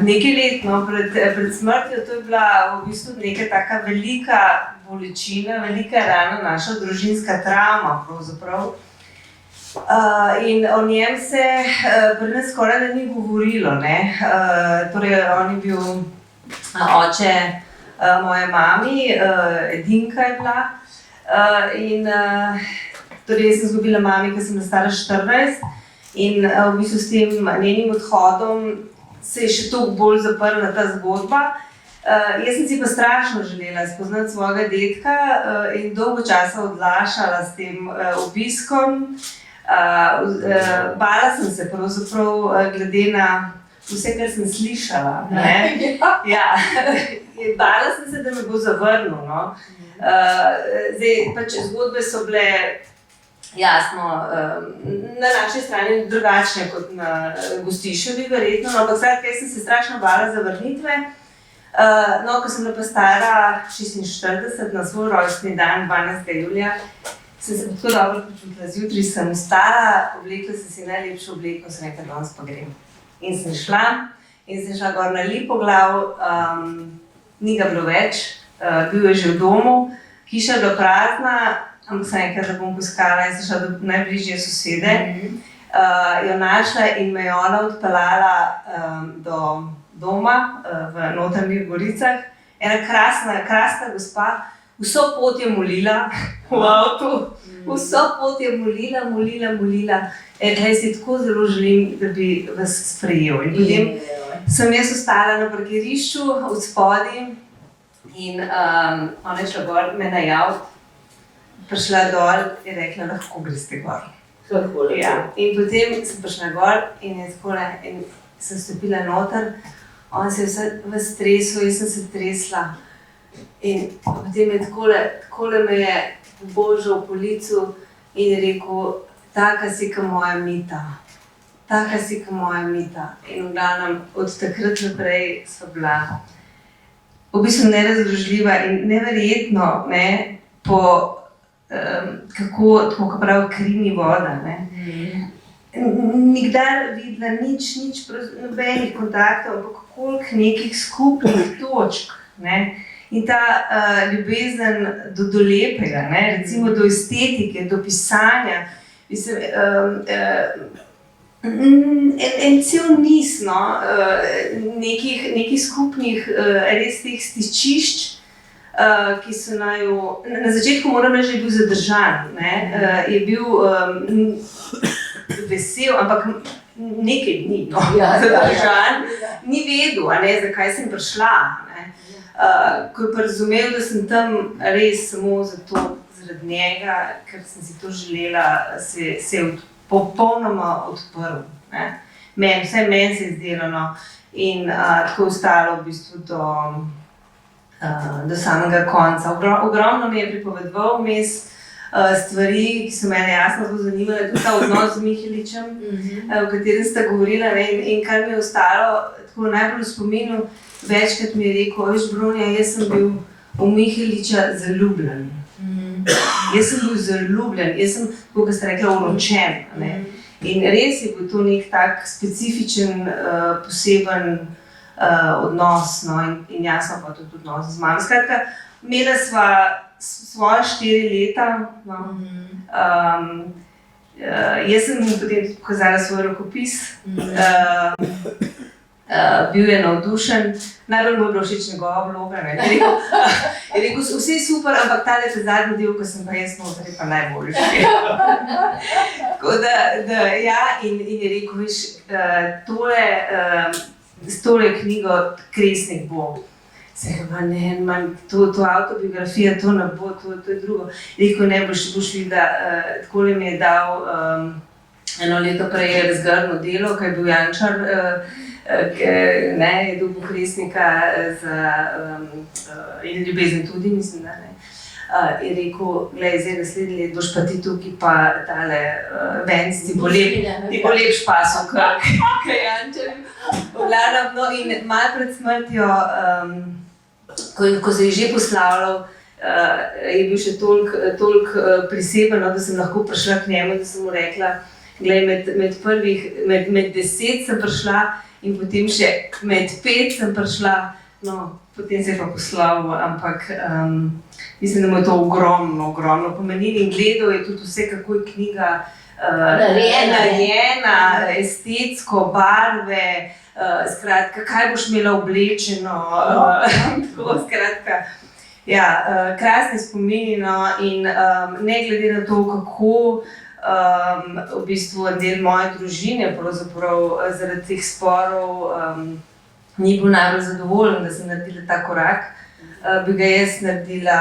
nekaj let pred smrtjo. To je bila v bistvu neka taka velika bolečina, velika rana, naša družinska travma pravzaprav. In o njem se pri nas skoraj da ni govorilo, ne. Torej on je bil oče moje mami, edinka je bila. In torej jaz sem izgubila mami, ko sem bila stara 14 in v bistvu s tem njenim odhodom se je še toliko bolj zaprla ta zgodba. Jaz sem si pa strašno želela spoznati svojega dedka in dolgo časa odlašala s tem obiskom. Bala sem se pravzaprav glede na vse, kar sem slišala, ne? Ja. Bala sem se, da me bo zavrnil, no. Zdaj, pač zgodbe so bile jasno na naši strani drugačne kot na Gostiševi verjetno, ampak skratka, jaz sem se strašno bala zavrnitve. No, ko sem bila pa stara 46 na svoj rojstni dan, 12. julija, sem se tako dobro počutila. Zjutraj sem vstala, oblekla sem si najlepšo obleko, sem rekla, danes pa grem. In sem šla gor na Lipoglav, ni ga bilo več, bil je že v domu, hiša je bila prazna, ampak sem rekla, da bom poiskala in sem šla do najbližje sosede, jo našla in me je ona odpeljala do doma v Notranjih Goricah. Ena krasna gospa, vso pot je molila v avtu, vso pot je molila. Jaz si tako zelo želim, da bi vas sprejel. In potem sem jaz ostala na parkirišču od spodaj in ona je šla gor me najaviti, prišla dol in rekla, lahko greste gor. Ja. In potem sem prišla gor in sem stopila noter, on se je vse stresel, jaz sem se tresla. In potem je takole me je pobožal po licu in rekel, taka si ka moja Mita. In v glavnem, od takrat naprej sva bila v bistvu nerazdružljiva in neverjetno, ne, po kako, tako kot pravi, kri ni voda, ne. Nikdar videla nič, nobenih kontaktov, ampak koliko nekih skupnih točk, ne. In ta ljubezen do lepega, ne, recimo do estetike, do pisanja, mislim, en cel niz, no, nekih skupnih res teh stičišč, ki so naju, na začetku moram reči, že bil zadržan, ne, je bil vesel, ampak nekaj dni, no, zadržan, ni vedel, a ne, zakaj sem prišla, ne. Ko je pa razumel, da sem tam res samo zaradi njega, ker sem si to želela, se je popolnoma odprl, ne. Vsaj meni se je zdelo, no, in tako ostalo v bistvu do samega konca. Ogromno mi je pripovedoval vmes stvari, ki so mene jasno zelo zanimale, tudi ta odnos z Miheličem, o katerem sta govorila, ne, in kar mi je ostalo tako najbolj v spominu, večkrat mi je rekel, veš, Bronja, jaz sem bil v Miheliča zaljubljen. Jaz sem, kot ste rekla, uročen, ne. In res je bil to nek tak specifičen, poseben odnos, no, in jasno pa tudi odnos z mamo. Skratka, imela sva svoje 4 leta, no. Jaz sem mu potem pokazala svoj rokopis. bil je navdušen, najbolj mu je bilo všeč njegova vloga. Je rekel, vse je super, ampak ta zadnji del, ko sem pa jaz noter, je pa najboljši. Tako da ja, in je rekel, viš, s tole knjigo Kresnik bo. Se je ne, to avtobiografijo, to ne bo, to je drugo. Rekel, ne boš videla, takole mi je dal eno leto prej je razgrnil delo, ko je bil Jančar, je dobil Kresnika in ljubezen tudi, mislim, da ne. Je rekel, glej, zdaj naslednji let boš pa ti tukaj pa tale venc, ti bo lep špasom, kot Jančar. No, in malo pred smrtjo, ko se je že poslavljal, je bil še toliko priseben, da sem lahko prišla k njemu, da sem mu rekla, glej, med 10 sem prišla in potem še med 5 sem prišla, no, potem se je pa poslavil, ampak mislim, da mu je to ogromno pomenilo in gledal je tudi vse, kako je knjiga narejena, estetsko, barve, skratka, kaj boš imela oblečeno, tako, skratka. Ja, krasni spomini, no, in ne glede na to, kako v bistvu del moje družine pravzaprav zaradi teh sporov ni bil najbolj zadovoljen, da sem naredila ta korak, bi ga jaz naredila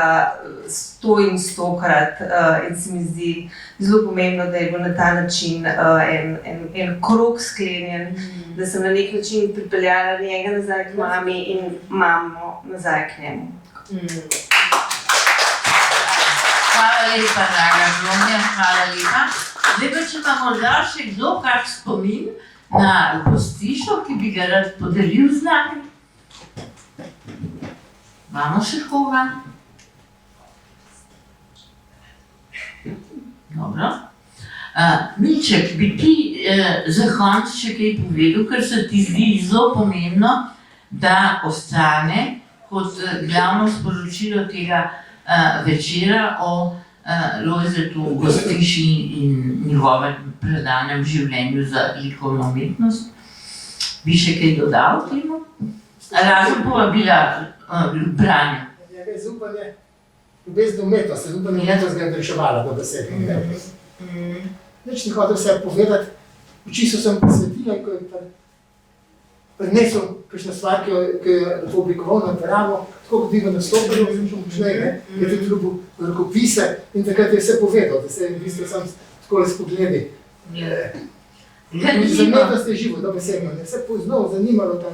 100 in 100-krat in se mi zdi zelo pomembno, da je bil na ta način en krog sklenjen, da sem na nek način pripeljala njega nazaj k mami in mamo nazaj k njemu. Hvala lepa, draga Ronja, hvala lepa. Zdaj pa, če ima morda še kdo kak spomin na gostišo, ki bi ga rad podelil z nami. Imamo še koga? Dobro. Milček, bi ti za konec še kaj povedal, ker se ti zdi zelo pomembno, da ostane kot glavno sporočilo tega večera o Lojzetu Gostiši in njegovem predanem življenju za likovno umetnost. Bi še kaj dodal temu? Razen povabila Branju. Njega je zaupanje, ljubezen v umetnost, zaupanje v umetnost ga je reševala do besedno. Nič ni hotel vse povedati, oči so se mu posvetila in ko je prinesel kakšna stvar, ki je lepo oblikoval na naravo, tako kot bi ga nastoparil, je tudi ljubil rokopise in takrat je vse povedal, da se je v bistvu sam takole spogledi. Za umetnost je živo, dobesedno, je vse poznal, zanimalo tam.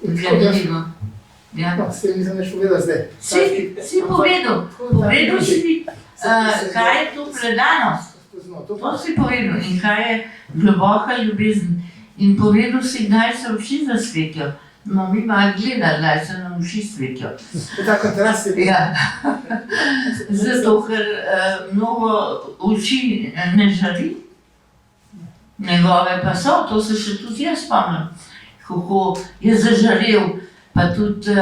Zanimivo. No, s tem nisem več povedal zdaj. Si povedal. Povedal si, kaj je to predanost. To si povedal in kaj je globoka ljubezen. In povedal si, kdaj se oči zasvetijo. No, mi malo gledali, kdaj se nam oči svetijo. Ta kontrast je. Ja. Zato, ker mnogo oči ne žari, njegove pa so, to se še tudi jaz spomnim. Kako je zažarel, pa tudi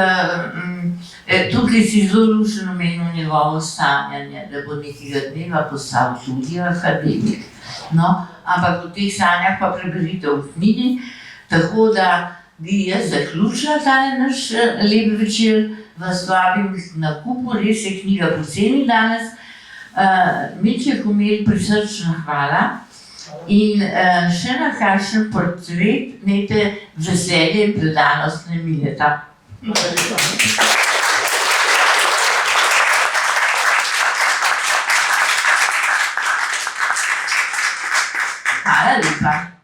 tukaj si zelo lušen omenil njegovo sanjanje, da bo nekega dneva postal tudi akademik. No, ampak v teh sanjah pa preberite v knjigi, tako da bi jaz zaključila tale naš lep večer, vas vabim k nakupu, res je knjiga poceni danes. Milček Humel, prisrčna hvala. In še na kakšen portret imejte veselje in predanost ne mineta. Hvala lepa.